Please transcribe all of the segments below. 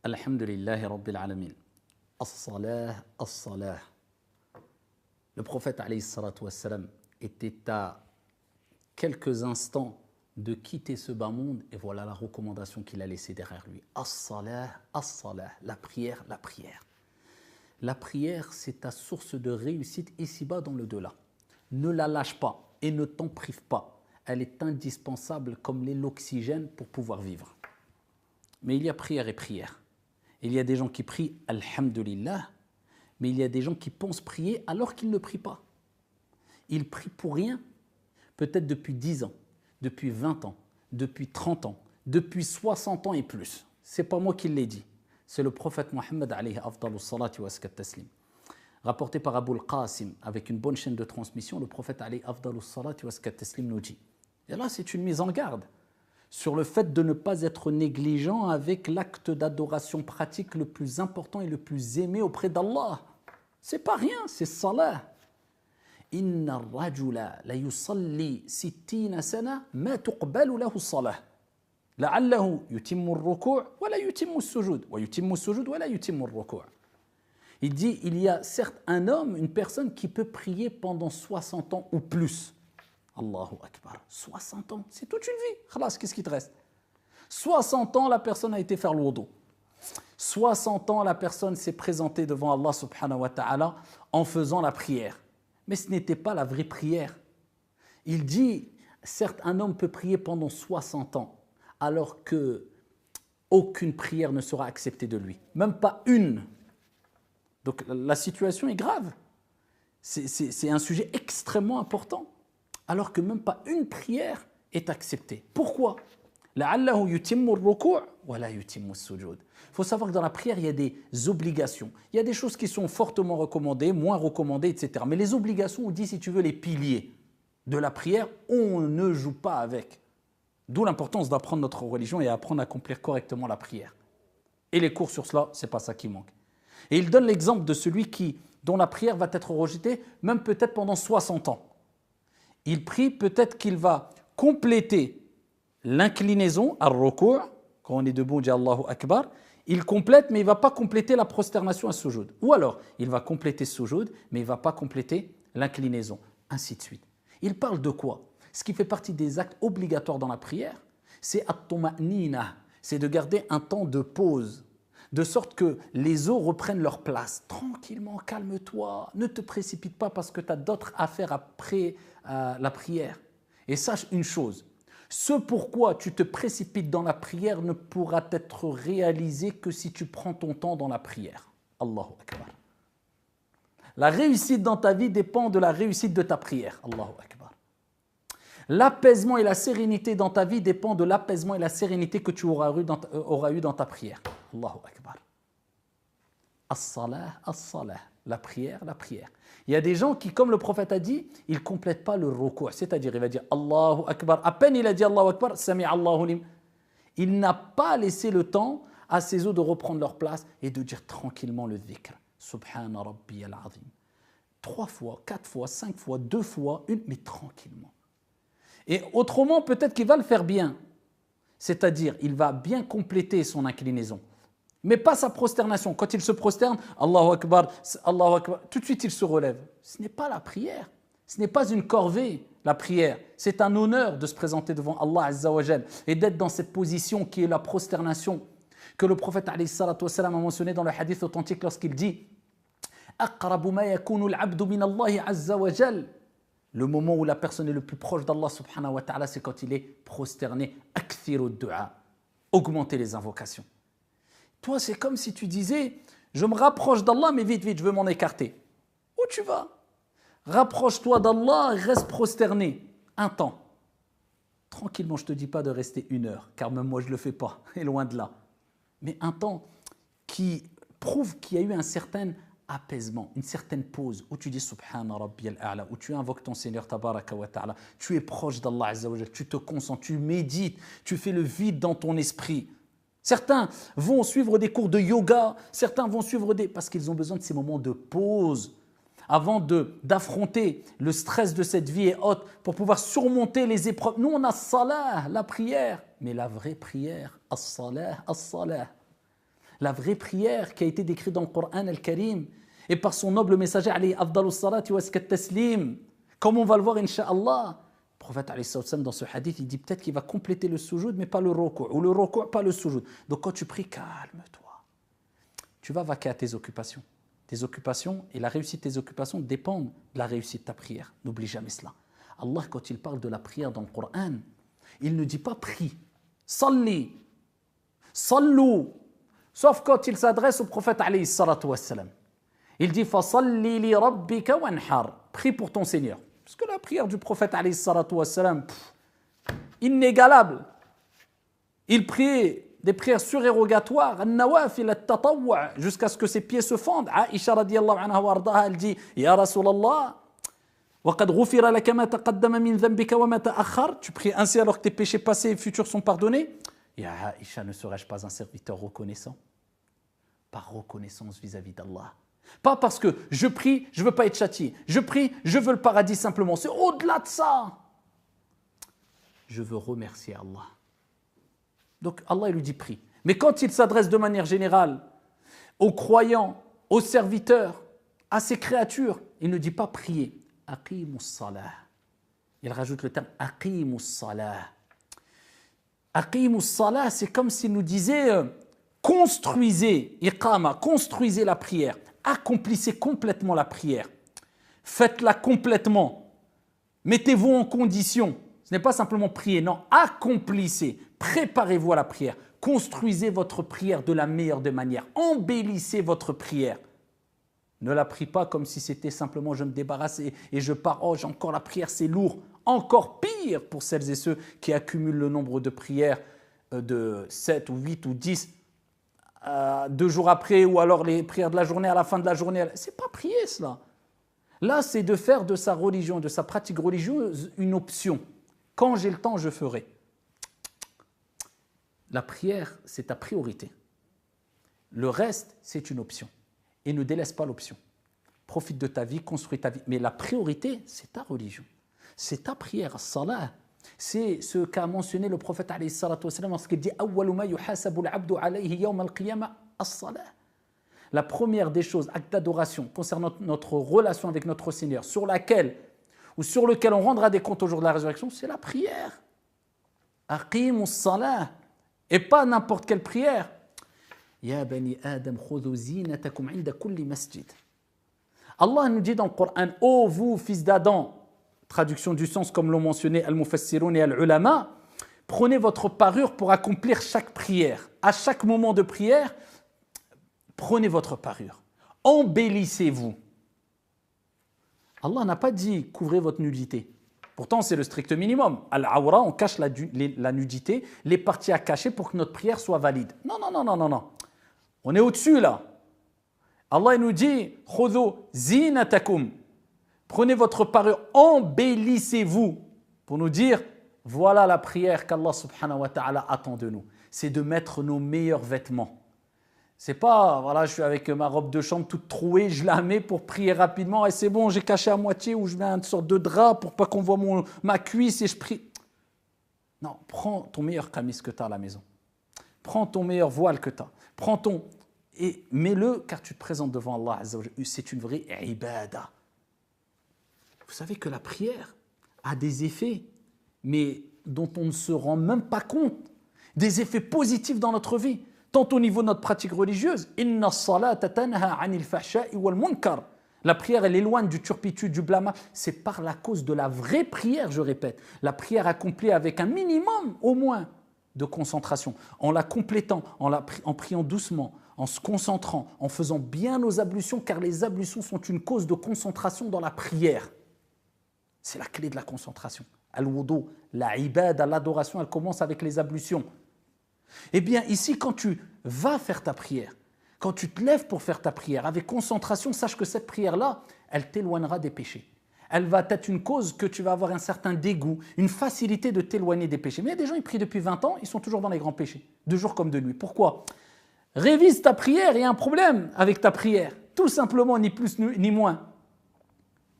Alhamdulillahi Rabbil Alamin. As-salah, as-salah. Le prophète alayhi salatu wassalam était à quelques instants de quitter ce bas monde et voilà la recommandation qu'il a laissée derrière lui. As-salah, as-salah. La prière, la prière. La prière, c'est ta source de réussite ici-bas dans le delà. Ne la lâche pas et ne t'en prive pas. Elle est indispensable comme l'est l'oxygène pour pouvoir vivre. Mais il y a prière et prière. Il y a des gens qui prient Alhamdulillah, mais il y a des gens qui pensent prier alors qu'ils ne prient pas. Ils prient pour rien, peut-être depuis 10 ans, depuis 20 ans, depuis 30 ans, depuis 60 ans et plus. Ce n'est pas moi qui l'ai dit, c'est le prophète Mohammed alayhi afdalu salati wa askat taslim. Rapporté par Abu al-Qasim avec une bonne chaîne de transmission, le prophète alayhi afdalu salati wa askat taslim nous dit. Et là, c'est une mise en garde sur le fait de ne pas être négligent avec l'acte d'adoration pratique le plus important et le plus aimé auprès d'Allah. C'est pas rien, c'est salah. Inna ar-rajula la yusalli 60 sana ma tuqbalu lahu as-salah. La'allahu yutimmu ar-ruku' wa la yutimmu as-sujud wa yutimmu as-sujud wa la yutimmu ar-ruku'. Il dit il y a certes un homme, une personne qui peut prier pendant 60 ans ou plus. Allahu Akbar, 60 ans, c'est toute une vie. Khalas, qu'est-ce qui te reste? 60 ans, la personne a été faire le wudu. 60 ans, la personne s'est présentée devant Allah subhanahu wa ta'ala en faisant la prière. Mais ce n'était pas la vraie prière. Il dit, certes, un homme peut prier pendant 60 ans, alors que aucune prière ne sera acceptée de lui. Même pas une. Donc la situation est grave. C'est un sujet extrêmement important. Alors que même pas une prière est acceptée. Pourquoi? Il faut savoir que dans la prière, il y a des obligations. Il y a des choses qui sont fortement recommandées, moins recommandées, etc. Mais les obligations, on dit, si tu veux, les piliers de la prière, on ne joue pas avec. D'où l'importance d'apprendre notre religion et apprendre à accomplir correctement la prière. Et les cours sur cela, ce n'est pas ça qui manque. Et il donne l'exemple de celui dont la prière va être rejetée, même peut-être pendant 60 ans. Il prie, peut-être qu'il va compléter l'inclinaison, ar-ruku', quand on est debout, on dit Allahu Akbar, il complète, mais il ne va pas compléter la prosternation à sujoud. Ou alors, il va compléter sujoud, mais il ne va pas compléter l'inclinaison, ainsi de suite. Il parle de quoi? Ce qui fait partie des actes obligatoires dans la prière, c'est at-tuma'nina, c'est de garder un temps de pause, de sorte que les os reprennent leur place. Tranquillement, calme-toi, ne te précipite pas parce que tu as d'autres affaires après la prière. Et sache une chose, ce pourquoi tu te précipites dans la prière ne pourra être réalisé que si tu prends ton temps dans la prière. Allahu Akbar. La réussite dans ta vie dépend de la réussite de ta prière. Allahu Akbar. L'apaisement et la sérénité dans ta vie dépend de l'apaisement et la sérénité que tu auras eu dans ta prière. Allahu Akbar. As-salah, as-salah. La prière, la prière. Il y a des gens qui, comme le prophète a dit, ils ne complètent pas le ruku', c'est-à-dire il va dire Allahu Akbar. À peine il a dit Allahu Akbar, Sami Allahu lim. Il n'a pas laissé le temps à ses os de reprendre leur place et de dire tranquillement le dhikr. Subhana Rabbi al-Azim. 3 fois, 4 fois, 5 fois, 2 fois, une, mais tranquillement. Et autrement, peut-être qu'il va le faire bien. C'est-à-dire, il va bien compléter son inclinaison. Mais pas sa prosternation. Quand il se prosterne, Allahu Akbar, tout de suite il se relève. Ce n'est pas la prière. Ce n'est pas une corvée, la prière. C'est un honneur de se présenter devant Allah Azza wa Jal et d'être dans cette position qui est la prosternation que le prophète alayhi salatu wassalam a mentionné dans le hadith authentique lorsqu'il dit « Aqrabu ma yakunu al-abdu min Allahi Azza wa Jal » Le moment où la personne est le plus proche d'Allah subhanahu wa ta'ala, c'est quand il est prosterné. « Akthiru du'a » Augmenter les invocations. Toi, c'est comme si tu disais, je me rapproche d'Allah, mais vite, vite, je veux m'en écarter. Où tu vas? Rapproche-toi d'Allah, reste prosterné. Un temps. Tranquillement, je ne te dis pas de rester 1 heure, car même moi, je ne le fais pas, et loin de là. Mais un temps qui prouve qu'il y a eu un certain apaisement, une certaine pause, où tu dis Subhana Rabbi al-A'la, où tu invoques ton Seigneur Tabaraka wa Ta'ala, tu es proche d'Allah Azza wa Jal, tu te concentres, tu médites, tu fais le vide dans ton esprit. Certains vont suivre des cours de yoga, certains vont suivre parce qu'ils ont besoin de ces moments de pause avant d'affronter le stress de cette vie et autres pour pouvoir surmonter les épreuves. Nous, on a salah, la prière, mais la vraie prière, as-salah, as-salah. La vraie prière qui a été décrite dans le Coran al-Karim et par son noble messager, alayhi afdalus salati wa askat taslim. Comme on va le voir, incha'Allah. Le prophète, alayhi salam, dans ce hadith, il dit peut-être qu'il va compléter le sujoud, mais pas le ruku', ou le ruku', pas le sujoud. Donc quand tu pries, calme-toi. Tu vas vaquer à tes occupations. Tes occupations et la réussite de tes occupations dépendent de la réussite de ta prière. N'oublie jamais cela. Allah, quand il parle de la prière dans le Coran, il ne dit pas prie, salli, sallu, sauf quand il s'adresse au prophète alayhi salatu wassalam. Il dit fasalli li rabbika wanhar, prie pour ton Seigneur. Parce que la prière du prophète alayhi salatu wassalam, inégalable. Il prie des prières surérogatoires, an-nawafil at-tatawwu', jusqu'à ce que ses pieds se fendent. Aïcha radiyallahu anha wa ardaha, elle dit ya Rasulallah, وَقَدْ غُفِرَ لَكَ مَا تَقَدَّمَ مِنْ ذَنْبِكَ وَمَا تَأَخَّرَ. Tu pries ainsi alors que tes péchés passés et futurs sont pardonnés. Ya Aïcha, ne serais-je pas un serviteur reconnaissant? Par reconnaissance vis-à-vis d'Allah. Pas parce que je prie, je ne veux pas être châtié. Je prie, je veux le paradis simplement. C'est au-delà de ça. Je veux remercier Allah. Donc Allah il lui dit prie. Mais quand il s'adresse de manière générale aux croyants, aux serviteurs, à ses créatures, il ne dit pas prier. Aqimus salah. Il rajoute le terme aqimus salah. Aqimus salah, c'est comme s'il nous disait construisez, iqama, construisez la prière, accomplissez complètement la prière, faites-la complètement, mettez-vous en condition. Ce n'est pas simplement prier, non, accomplissez, préparez-vous à la prière, construisez votre prière de la meilleure des manières, embellissez votre prière. Ne la prie pas comme si c'était simplement je me débarrasse et je pars, oh j'ai encore la prière, c'est lourd. Encore pire pour celles et ceux qui accumulent le nombre de prières de 7 ou 8 ou 10 2 jours après, ou alors les prières de la journée à la fin de la journée. C'est pas prier cela. Là, c'est de faire de sa religion, de sa pratique religieuse une option. Quand j'ai le temps, je ferai. La prière, c'est ta priorité. Le reste, c'est une option. Et ne délaisse pas l'option. Profite de ta vie, construis ta vie. Mais la priorité, c'est ta religion. C'est ta prière, salah. C'est ce qu'a mentionné le prophète alayhi salatu wassalam lorsqu'il dit awwalu ma yuhasabu al-'abdu alayhi yawm al-qiyamah as-salah. La première des choses, acte d'adoration concernant notre relation avec notre Seigneur, sur laquelle ou sur lequel on rendra des comptes au jour de la résurrection, c'est la prière. Aqimus salah. Et pas n'importe quelle prière. Ya bani Adam khudhu zinatakum 'inda kulli masjid. Allah nous dit dans le Coran, ô vous fils d'Adam, traduction du sens comme l'ont mentionné al-mufassirun et al-ulama, prenez votre parure pour accomplir chaque prière. À chaque moment de prière, prenez votre parure. Embellissez-vous. Allah n'a pas dit couvrez votre nudité. Pourtant, c'est le strict minimum. Al-awra, on cache la nudité, les parties à cacher pour que notre prière soit valide. Non, non, non, non, non, non. On est au-dessus là. Allah nous dit khudhu zinatakum. Prenez votre parure, embellissez-vous pour nous dire voilà la prière qu'Allah subhanahu wa ta'ala attend de nous. C'est de mettre nos meilleurs vêtements. C'est pas voilà, je suis avec ma robe de chambre toute trouée, je la mets pour prier rapidement et c'est bon, j'ai caché à moitié ou je mets une sorte de drap pour pas qu'on voit ma cuisse et je prie. Non, prends ton meilleur camis que tu as à la maison. Prends ton meilleur voile que tu as. Prends ton et mets-le car tu te présentes devant Allah Azza wa Jalla. C'est une vraie ibada. Vous savez que la prière a des effets, mais dont on ne se rend même pas compte. Des effets positifs dans notre vie, tant au niveau de notre pratique religieuse. Inna as-salata tanha 'anil fahsha'i wal munkar. La prière, elle éloigne du turpitude, du blâme. C'est par la cause de la vraie prière, je répète. La prière accomplie avec un minimum, au moins, de concentration. En la complétant, en priant doucement, en se concentrant, en faisant bien nos ablutions, car les ablutions sont une cause de concentration dans la prière. C'est la clé de la concentration. Al-wudu, la ibada, l'adoration, elle commence avec les ablutions. Eh bien, ici, quand tu vas faire ta prière, quand tu te lèves pour faire ta prière avec concentration, sache que cette prière-là, elle t'éloignera des péchés. Elle va être une cause que tu vas avoir un certain dégoût, une facilité de t'éloigner des péchés. Mais il y a des gens, ils prient depuis 20 ans, ils sont toujours dans les grands péchés, de jour comme de nuit. Pourquoi? Révise ta prière, il y a un problème avec ta prière. Tout simplement, ni plus ni moins.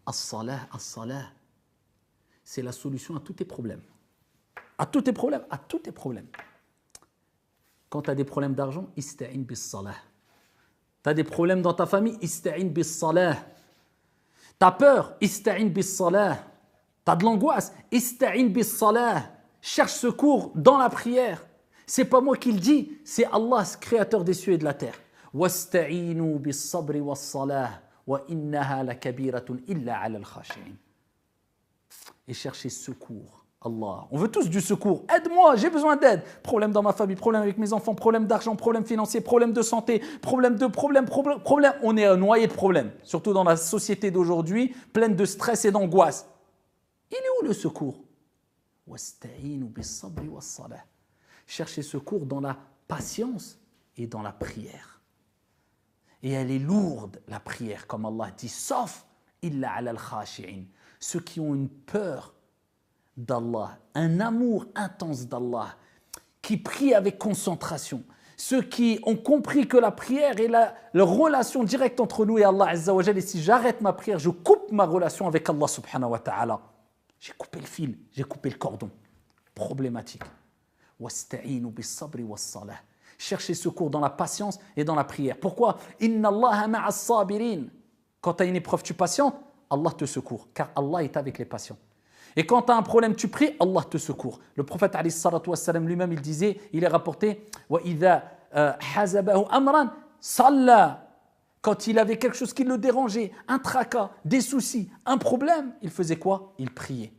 As-salah, as-salah. C'est la solution à tous tes problèmes. À tous tes problèmes, à tous tes problèmes. Quand tu as des problèmes d'argent, ista'in bis salah. Tu as des problèmes dans ta famille, ista'in bis salah. Tu as peur, ista'in bis salah. Tu as de l'angoisse, ista'in bis salah. Cherche secours dans la prière. C'est pas moi qui le dis, c'est Allah, créateur des cieux et de la terre. Wasta'inu bis sabri was salah wa innaha lakabiratun illa 'ala al-khashi'in. Et chercher secours. Allah. On veut tous du secours. Aide-moi, j'ai besoin d'aide. Problème dans ma famille, problème avec mes enfants, problème d'argent, problème financier, problème de santé, problème. On est noyé de problèmes. Surtout dans la société d'aujourd'hui, pleine de stress et d'angoisse. Il est où le secours? Chercher secours dans la patience et dans la prière. Et elle est lourde, la prière, comme Allah dit, sauf illa ala al-khashi'in. Ceux qui ont une peur d'Allah, un amour intense d'Allah, qui prient avec concentration. Ceux qui ont compris que la prière est la relation directe entre nous et Allah Azza wa Jalla. Et si j'arrête ma prière, je coupe ma relation avec Allah subhanahu wa ta'ala. J'ai coupé le fil, j'ai coupé le cordon. Problématique. Wasta'inu bis sabri was salah. Cherchez secours dans la patience et dans la prière. Pourquoi? Inna Allah ma'as sabirin. Quand tu as une épreuve, tu patientes, Allah te secourt, car Allah est avec les patients. Et quand tu as un problème, tu pries, Allah te secourt. Le prophète alayhi salatu wassalam lui-même, il disait, il est rapporté, wa idha hazabahu amran salla. Quand il avait quelque chose qui le dérangeait, un tracas, des soucis, un problème, il faisait quoi? Il priait.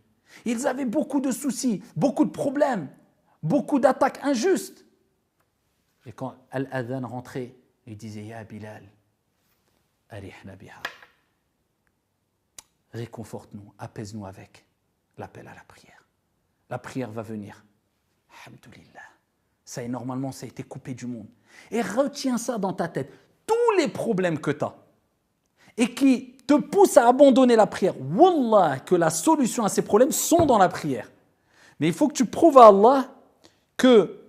Ils avaient beaucoup de soucis, beaucoup de problèmes, beaucoup d'attaques injustes. Et quand Al-Adhan rentrait, il disait, Ya Bilal, arihna biha. Réconforte-nous, apaise-nous avec l'appel à la prière. La prière va venir. Alhamdulillah. Ça est normalement, ça a été coupé du monde. Et retiens ça dans ta tête. Tous les problèmes que tu as et qui te poussent à abandonner la prière, wallah, que la solution à ces problèmes sont dans la prière. Mais il faut que tu prouves à Allah que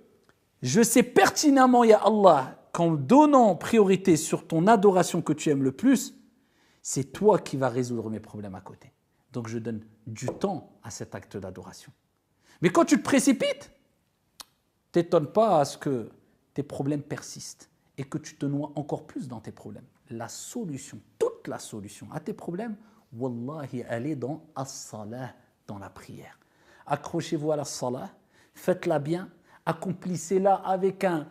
je sais pertinemment, ya Allah, qu'en donnant priorité sur ton adoration que tu aimes le plus, c'est toi qui vas résoudre mes problèmes à côté. Donc je donne du temps à cet acte d'adoration. Mais quand tu te précipites, t'étonne pas à ce que tes problèmes persistent et que tu te noies encore plus dans tes problèmes. La solution, toute la solution à tes problèmes, wallahi, elle est dans as-salah, dans la prière. Accrochez-vous à la salah, faites-la bien, accomplissez-la avec un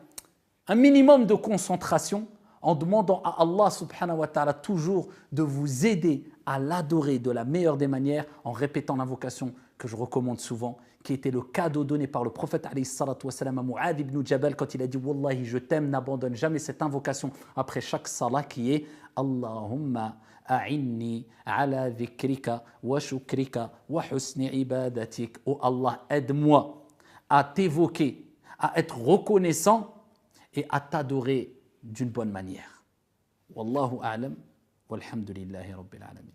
minimum de concentration, en demandant à Allah subhanahu wa ta'ala toujours de vous aider à l'adorer de la meilleure des manières, en répétant l'invocation que je recommande souvent, qui était le cadeau donné par le prophète alayhi salatu wassalam à Mu'adh ibn Jabal quand il a dit « Wallahi, je t'aime, n'abandonne jamais cette invocation après chaque salat qui est « Allahumma a'inni ala dhikrika wa shukrika wa husni ibadatik » « Oh Allah, aide-moi à t'évoquer, à être reconnaissant et à t'adorer d'une bonne manière. Wallahu a'lam, walhamdulillahi rabbil alamin.